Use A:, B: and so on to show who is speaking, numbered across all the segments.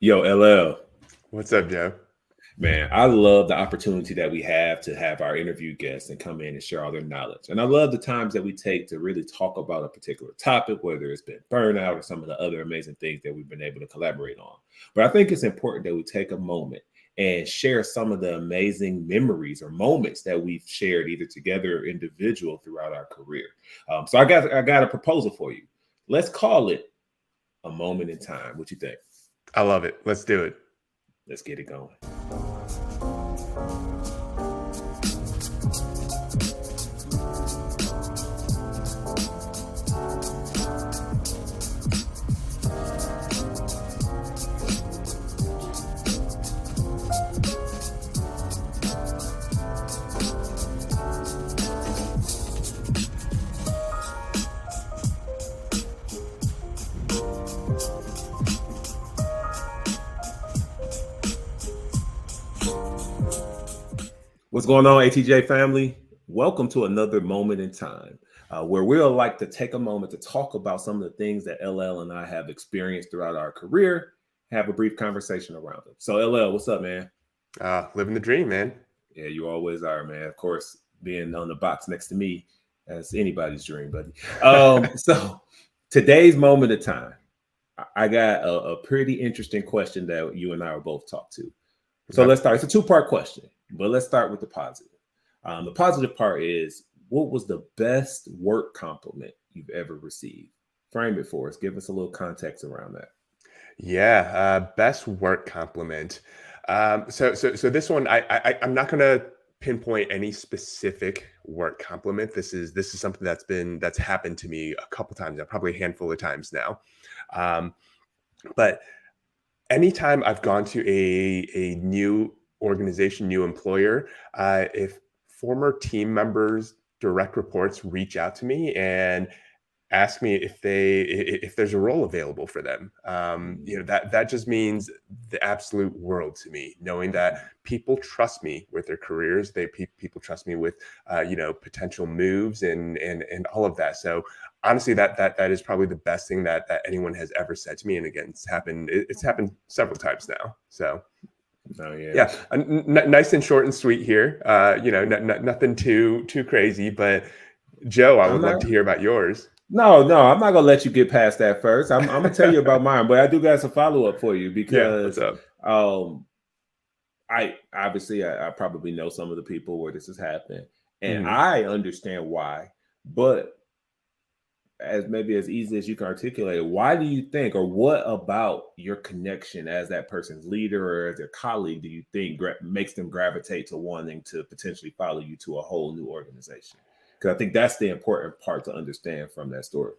A: Yo, LL,
B: What's up, Joe?
A: man, I love the opportunity that we have to have our interview guests and come in and share all their knowledge. And I love the times that we take to really talk about a particular topic, whether it's been burnout or some of the other amazing things that we've been able to collaborate on. But I think it's important that we take a moment and share some of the amazing memories or moments that we've shared either together or individual throughout our career. So I got a proposal for you. Let's call it a moment in time. What you think?
B: I love it. Let's do it.
A: Let's get it going. What's going on, ATJ family? Welcome to another moment in time where we'll like to take a moment to talk about some of the things that LL and I have experienced throughout our career, have a brief conversation around them. So, LL, what's up, man?
B: Living the dream, man.
A: Yeah, you always are, man. Of course, being on the box next to me, that's anybody's dream, buddy. So, today's moment of time, I got a pretty interesting question that you and I will both talk to. So, let's start. It's a two-part question. But let's start with the positive. The positive part is, what was the best work compliment you've ever received? Frame it for us. Give us a little context around that.
B: Yeah, best work compliment. So this one, I'm not gonna pinpoint any specific work compliment. This is something that's happened to me a couple times, probably a handful of times now. But anytime I've gone to a new organization, new employer, if former team members, direct reports reach out to me and ask me if there's a role available for them, that just means the absolute world to me, knowing that people trust me with their careers. People trust me with potential moves and all of that. So honestly, that is probably the best thing that anyone has ever said to me. And again, it's happened several times now. So
A: oh,
B: yeah, nice and short and sweet here. Nothing too crazy. But Joe, I would love to hear about yours.
A: No, I'm not gonna let you get past that first. I'm gonna tell you about mine, but I do got some follow up for you because I probably know some of the people where this has happened, and I understand why. But as easy as you can articulate it, why do you think, or what about your connection as that person's leader or as their colleague do you think makes them gravitate to wanting to potentially follow you to a whole new organization? Because I think that's the important part to understand from that story.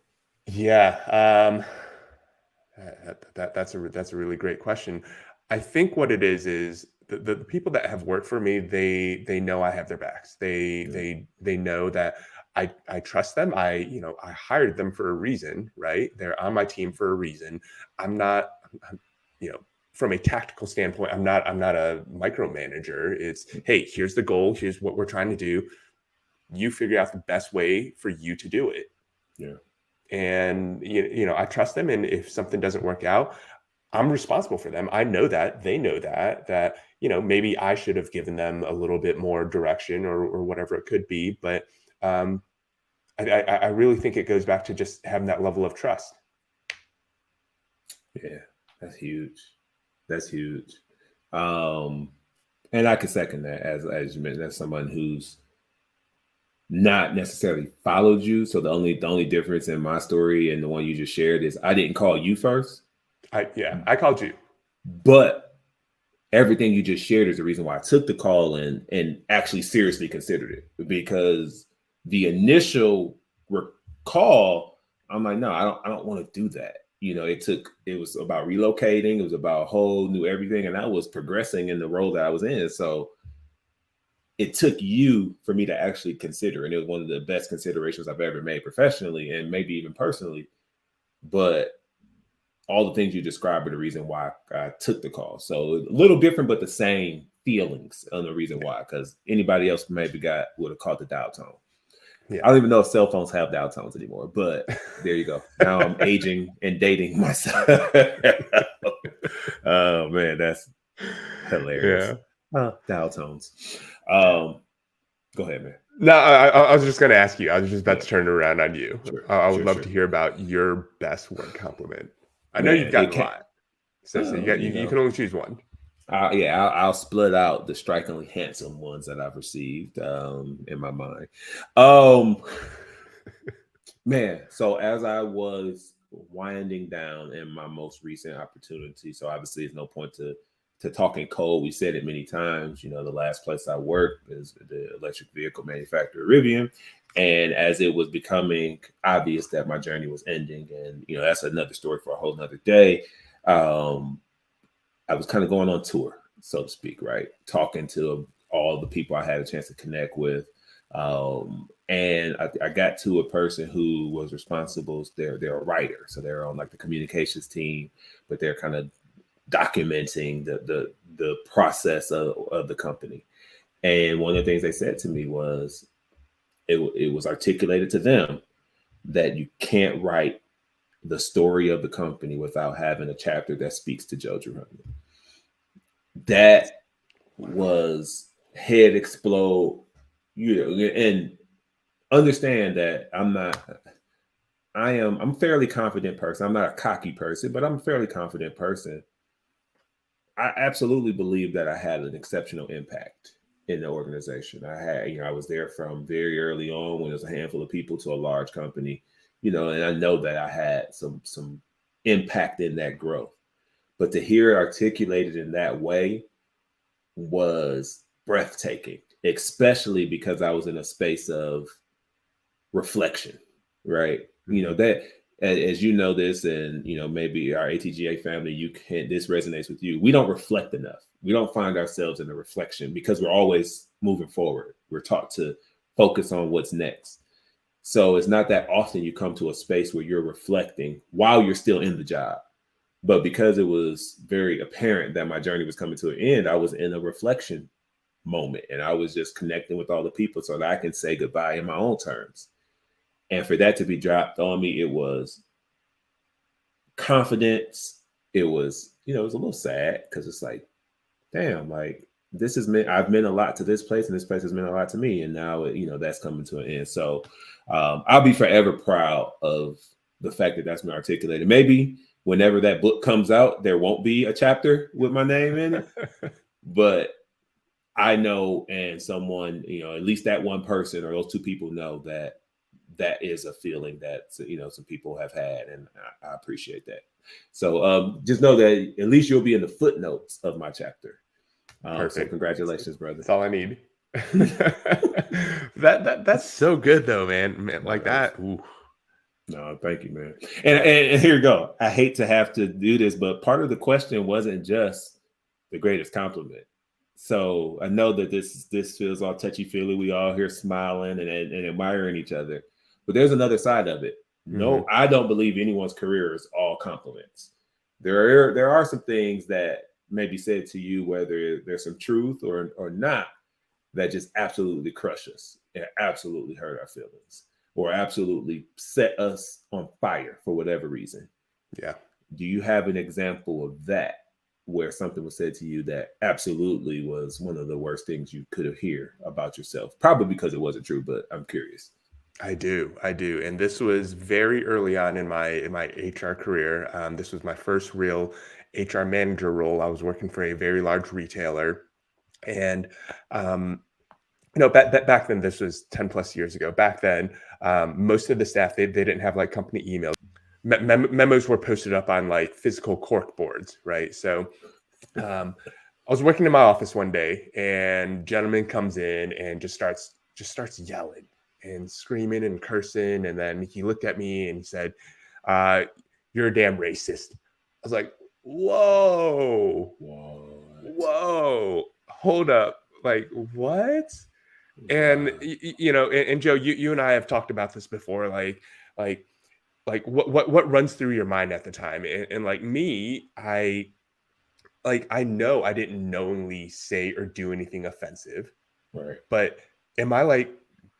B: Yeah, that's a really great question. I think what it is the people that have worked for me, they know I have their backs. They know that I trust them. I hired them for a reason, right? They're on my team for a reason. I'm from a tactical standpoint, I'm not a micromanager. It's, hey, here's the goal. Here's what we're trying to do. You figure out the best way for you to do it.
A: Yeah.
B: And, I trust them. And if something doesn't work out, I'm responsible for them. I know that. They know that, maybe I should have given them a little bit more direction or whatever it could be. But I really think it goes back to just having that level of trust.
A: Yeah, that's huge. That's huge. And I can second that as you mentioned, that's someone who's not necessarily followed you. So the only difference in my story and the one you just shared is I didn't call you first.
B: I called you.
A: But everything you just shared is the reason why I took the call and actually seriously considered it, because the initial call, I'm like, no, I don't want to do that. It was about relocating. It was about a whole new everything. And I was progressing in the role that I was in. So it took you for me to actually consider. And it was one of the best considerations I've ever made professionally and maybe even personally. But all the things you described are the reason why I took the call. So a little different, but the same feelings on the reason why, because anybody else maybe would have caught the dial tone. Yeah. I don't even know if cell phones have dial tones anymore, but there you go. Now I'm aging and dating myself. Oh man, that's hilarious.
B: Yeah.
A: Dial tones. Um, Go ahead, man.
B: No, I was just going to ask you. I was just about
A: Yeah,
B: to turn it around on you.
A: sure,
B: I would
A: sure,
B: love
A: sure.
B: to hear about your best work compliment. I know you've
A: Man, it
B: gotten a
A: can't.
B: lot, so you got
A: You
B: you can
A: know,
B: only choose one.
A: yeah, I'll split out the strikingly handsome ones that I've received in my mind. Um, Man, so as I was winding down in my most recent opportunity, so obviously there's no point to talking cold. We said it many times. You know, the last place I worked is the electric vehicle manufacturer Rivian, and as it was becoming obvious that my journey was ending, and you know that's another story for a whole nother day. Um, I was kind of going on tour, so to speak, right? Talking to all the people I had a chance to connect with. And I got to a person who was responsible. They're a writer, so they're on like the communications team, but they're kind of documenting the process of the company. And one of the things they said to me was it was articulated to them that you can't write the story of the company without having a chapter that speaks to Joe Geroni. That was head explode, you know, and understand that I'm a fairly confident person. I'm not a cocky person, but I'm a fairly confident person. I absolutely believe that I had an exceptional impact in the organization. I was there from very early on when there was a handful of people to a large company, you know, and I know that I had some impact in that growth. But to hear it articulated in that way was breathtaking, especially because I was in a space of reflection, right? You know,
B: Mhm.
A: that as you know this, and you know, maybe our ATGA family, this resonates with you. We don't reflect enough. We don't find ourselves in a reflection because we're always moving forward. We're taught to focus on what's next. So it's not that often you come to a space where you're reflecting while you're still in the job. But because it was very apparent that my journey was coming to an end, I was in a reflection moment and I was just connecting with all the people so that I can say goodbye in my own terms. And for that to be dropped on me, it was confidence. It was, you know, it was a little sad because it's like, damn, like this has meant I've meant a lot to this place, and this place has meant a lot to me, and now you know that's coming to an end. So I'll be forever proud of the fact that that's been articulated. Maybe whenever that book comes out, there won't be a chapter with my name in it, but I know, and someone, you know, at least that one person or those two people know that that is a feeling that you know some people have had, and I appreciate that. So just know that at least you'll be in the footnotes of my chapter. So
B: Perfect.
A: congratulations, brother.
B: That's all I need. That's so good though, man, like
A: No,
B: that. Ooh.
A: no, thank you, man. And here you go. I hate to have to do this, but part of the question wasn't just the greatest compliment. So I know that this feels all touchy feely. We all here smiling and admiring each other, but there's another side of it. No,
B: Mhm.
A: I don't believe anyone's career is all compliments. There are some things that may be said to you, whether there's some truth or not, that just absolutely crush us and absolutely hurt our feelings or absolutely set us on fire for whatever reason.
B: Yeah.
A: Do you have an example of that where something was said to you that absolutely was one of the worst things you could have heard about yourself? Probably because it wasn't true, but I'm curious.
B: I do, and this was very early on in my HR career. This was my first real HR manager role. I was working for a very large retailer, and um, back then, this was 10 plus years ago. Back then, most of the staff they didn't have like company emails. Memos were posted up on like physical cork boards, right? So um, I was working in my office one day, and gentleman comes in and just starts yelling and screaming and cursing, and then he looked at me and he said, uh, "You're a damn racist." I was like, "Whoa,
A: What?
B: whoa, hold up, like what?" And
A: Wow.
B: and Joe, you and I have talked about this before, like what runs through your mind at the time, and like me, I know I didn't knowingly say or do anything offensive,
A: Right.
B: but am I like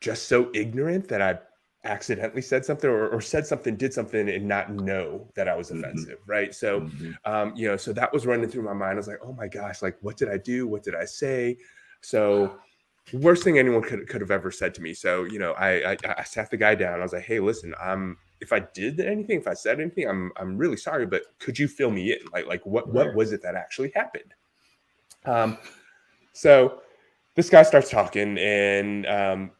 B: just so ignorant that accidentally said something or said something, did something, and not know that I was
A: Mm-hmm.
B: offensive, right? So,
A: Mm-hmm.
B: so that was running through my mind. I was like, oh my gosh, like, what did I do? What did I say? So, worst thing anyone could have ever said to me. So, I sat the guy down. I was like, hey, listen, if I did anything, if I said anything, I'm really sorry, but could you fill me in? Like what
A: Right.
B: was it that actually happened? So this guy starts talking, and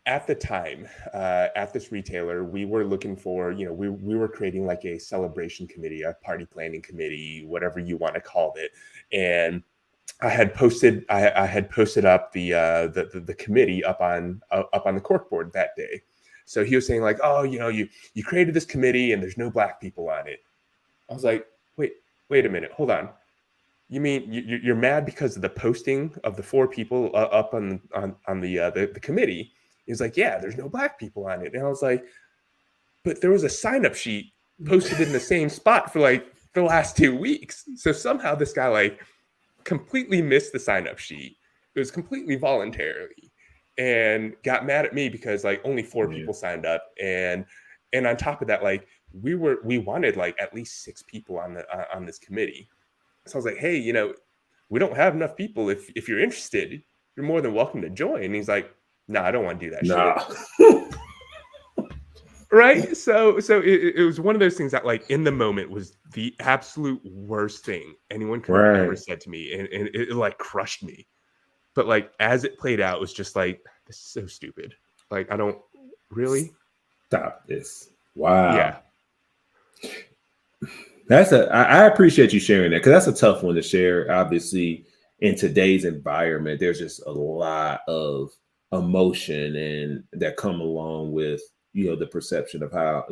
B: at the time, at this retailer, we were looking for, we were creating like a celebration committee, a party planning committee, whatever you want to call it, and I had posted up the committee up on the corkboard that day. So he was saying like, oh, you created this committee and there's no black people on it. I was like, wait a minute, hold on. You mean you're mad because of the posting of the 4 people up on the committee? He was like, yeah, there's no black people on it. And I was like, but there was a sign up sheet posted in the same spot for like the last 2 weeks. So somehow this guy like completely missed the sign up sheet. It was completely voluntarily, and got mad at me because like only 4 people signed up, and on top of that, like we wanted like at least 6 people on this committee. So I was like, hey, we don't have enough people. If you're interested, you're more than welcome to join. And he's like, no, I don't want to do that shit.
A: Nah.
B: Right. So it was one of those things that like in the moment was the absolute worst thing anyone could have ever
A: Right.
B: said to me. And it like crushed me. But like as it played out, it was just like, this is so stupid. Like, I don't really.
A: Stop this. Wow.
B: Yeah.
A: I appreciate you sharing that, because that's a tough one to share. Obviously, in today's environment, there's just a lot of emotion and that come along with, the perception of how,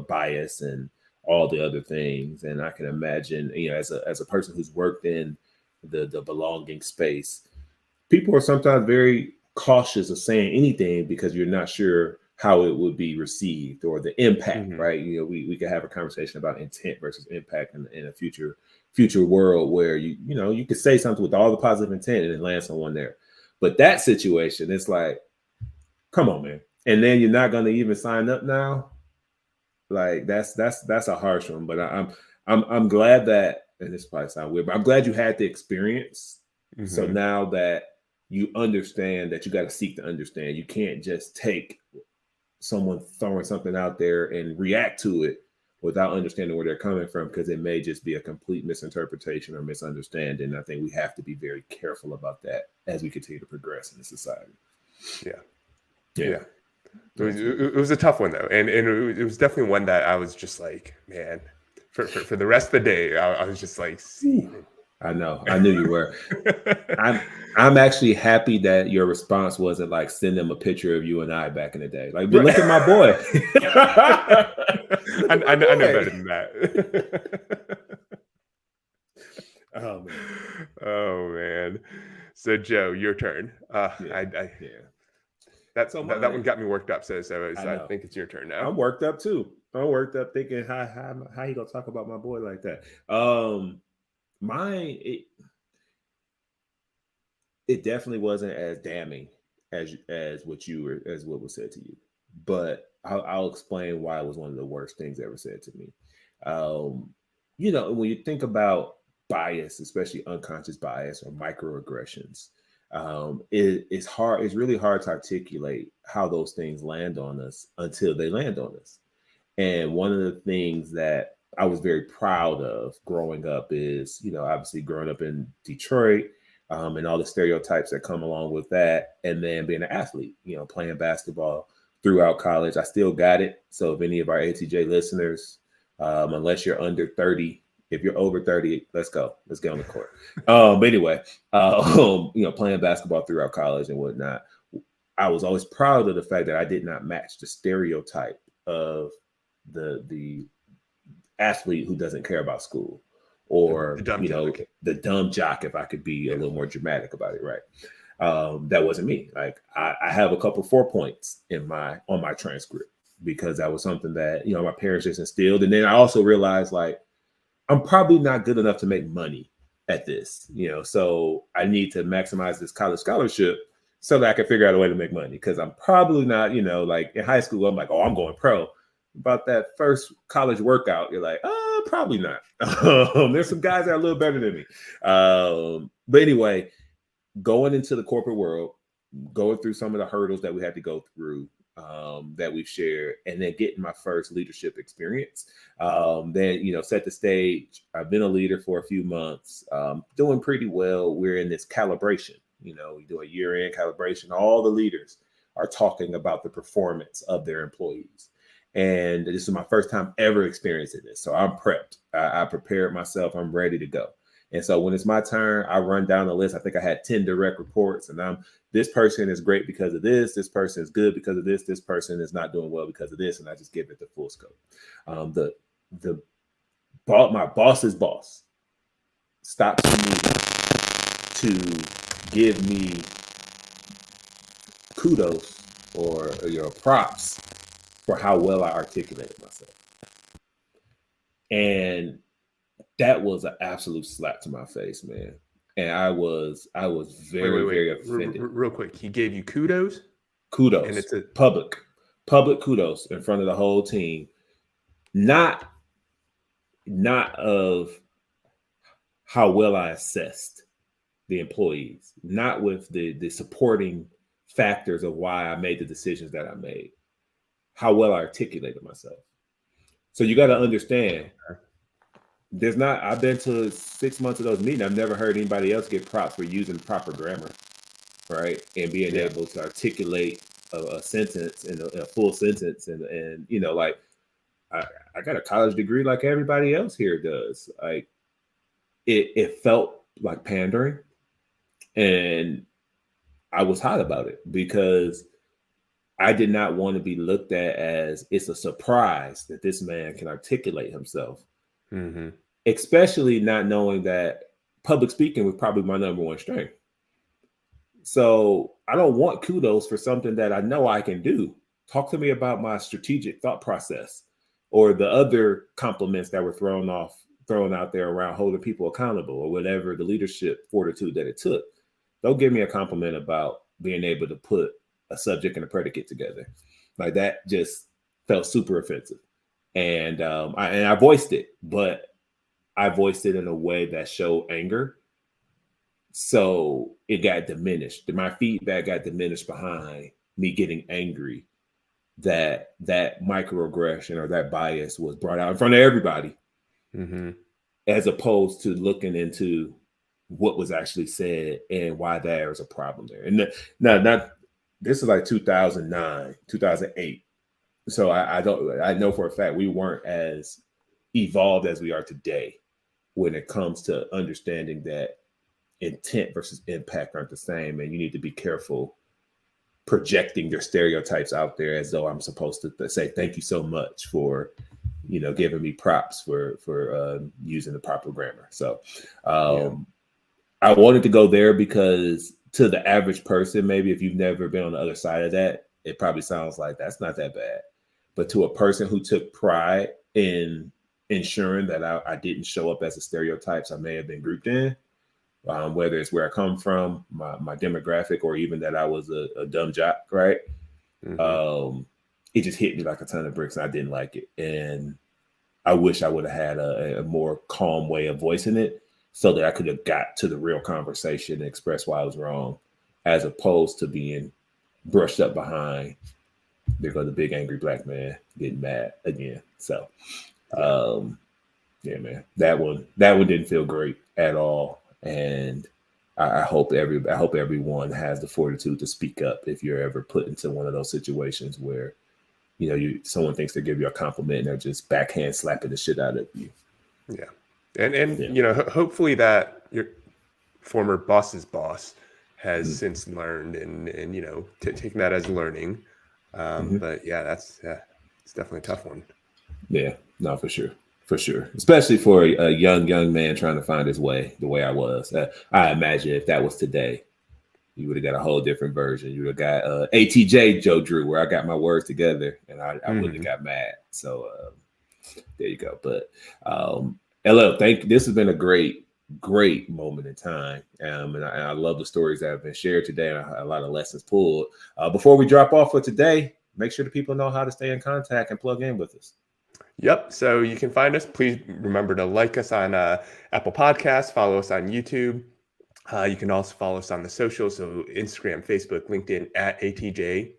A: bias and all the other things. And I can imagine, as a person who's worked in the belonging space, people are sometimes very cautious of saying anything because you're not sure how it would be received or the impact,
B: Mm-hmm.
A: right? We could have a conversation about intent versus impact in a future world where you could say something with all the positive intent and then land someone there. But that situation, it's like, come on, man. And then you're not gonna even sign up now. Like that's a harsh one. But I'm glad that, and this probably sound weird, but I'm glad you had the experience. So
B: Mm-hmm.
A: now that you understand that you got to seek to understand, you can't just take someone throwing something out there and react to it without understanding where they're coming from, because it may just be a complete misinterpretation or misunderstanding. I think we have to be very careful about that as we continue to progress in the society.
B: Yeah.
A: Yeah.
B: Yeah. It was a tough one though, and it was definitely one that I was just like, man, for the rest of the day, I was just like, Steven.
A: I know. I knew you were. I'm actually happy that your response wasn't like, send them a picture of you and I back in the day. Like, but
B: Right.
A: look at my boy.
B: I know better than that.
A: Oh man.
B: Oh man. So Joe, your turn.
A: Yeah.
B: That
A: So
B: one
A: mine.
B: got me worked up. So
A: I
B: I
A: know.
B: think it's your turn now.
A: I'm worked up too. I'm worked up thinking how you gonna talk about my boy like that. Mine, it definitely wasn't as damning as what was said to you, but I'll explain why it was one of the worst things ever said to me. When you think about bias, especially unconscious bias or microaggressions, it's hard. It's really hard to articulate how those things land on us until they land on us. And one of the things that I was very proud of growing up is, obviously growing up in Detroit, and all the stereotypes that come along with that. And then being an athlete, playing basketball throughout college. I still got it. So if any of our ATJ listeners, unless you're under 30, if you're over 30, let's go. Let's get on the court. But anyway, playing basketball throughout college and whatnot, I was always proud of the fact that I did not match the stereotype of the athlete who doesn't care about school,
B: The
A: or
B: dumb jock.
A: the dumb jock, if I could be a little more dramatic about it, right? That wasn't me. Like I have a couple 4 points on my transcript because that was something that my parents just instilled. And then I also realized, like, I'm probably not good enough to make money at this, so I need to maximize this college scholarship so that I can figure out a way to make money. Because I'm probably not, like in high school, I'm like, oh, I'm going pro. About that first college workout, you're like, probably not. There's some guys that are a little better than me. But anyway, going into the corporate world, going through some of the hurdles that we had to go through, that we've shared, and then getting my first leadership experience. Then, set the stage. I've been a leader for a few months, doing pretty well. We're in this calibration. We do a year-end calibration. All the leaders are talking about the performance of their employees. And this is my first time ever experiencing this. So I'm prepped. I prepared myself. I'm ready to go. And so when it's my turn, I run down the list. I think I had 10 direct reports, and this person is great because of this. This person is good because of this. This person is not doing well because of this. And I just give it the full scope. My boss's boss stops me to give me kudos or props for how well I articulated myself. And that was an absolute slap to my face, man. And I was very, very offended.
B: Real quick, he gave you kudos?
A: Kudos. And it's a public kudos in front of the whole team. Not of how well I assessed the employees, not with the supporting factors of why I made the decisions that I made, how well I articulated myself. So you got to understand, I've been to 6 months of those meetings. I've never heard anybody else get props for using proper grammar, right? And being able to articulate a sentence and a full sentence. And like I got a college degree like everybody else here does. Like it felt like pandering. And I was hot about it because I did not want to be looked at as it's a surprise that this man can articulate himself. Mm-hmm. Especially not knowing that public speaking was probably my number one strength. So I don't want kudos for something that I know I can do. Talk to me about my strategic thought process or the other compliments that were thrown out there around holding people accountable or whatever the leadership fortitude that it took. Don't give me a compliment about being able to put a subject and a predicate together. Like that just felt super offensive. And I voiced it, but I voiced it in a way that showed anger. So it got diminished. My feedback got diminished behind me getting angry that microaggression or that bias was brought out in front of everybody, as opposed to looking into what was actually said and why there was a problem there. And this is like 2009, 2008. So I know for a fact we weren't as evolved as we are today when it comes to understanding that intent versus impact aren't the same. And you need to be careful projecting your stereotypes out there as though I'm supposed to say, thank you so much for, giving me props for using the proper grammar. So I wanted to go there because to the average person, maybe if you've never been on the other side of that, it probably sounds like that's not that bad. But to a person who took pride in ensuring that I didn't show up as the stereotypes I may have been grouped in, whether it's where I come from, my demographic, or even that I was a dumb jock, right? Mm-hmm. It just hit me like a ton of bricks, and I didn't like it. And I wish I would have had a more calm way of voicing it so that I could have got to the real conversation and express why I was wrong, as opposed to being brushed up behind. There goes the big angry black man getting mad again. So, man, that one didn't feel great at all. And I hope everyone has the fortitude to speak up if you're ever put into one of those situations where, someone thinks they give you a compliment and they're just backhand slapping the shit out of you.
B: Yeah. And hopefully that your former boss's boss has since learned and taken that as learning. But it's definitely a tough one.
A: Yeah, no, for sure. Especially for a young man trying to find his way the way I was. I imagine if that was today, you would have got a whole different version. You would have got ATJ Joe Drew, where I got my words together and I wouldn't have got mad. So there you go. But LL, this has been a great great moment in time. And I love the stories that have been shared today. A lot of lessons pulled. Before we drop off for today, make sure the people know how to stay in contact and plug in with us.
B: Yep. So you can find us. Please remember to like us on Apple Podcasts, follow us on YouTube. You can also follow us on the socials, so Instagram, Facebook, LinkedIn, at ATJ,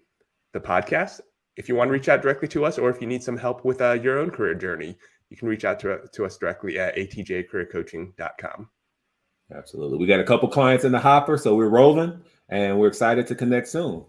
B: the podcast. If you want to reach out directly to us, or if you need some help with your own career journey, you can reach out to us directly at atjcareercoaching.com.
A: Absolutely. We got a couple clients in the hopper, so we're rolling and we're excited to connect soon.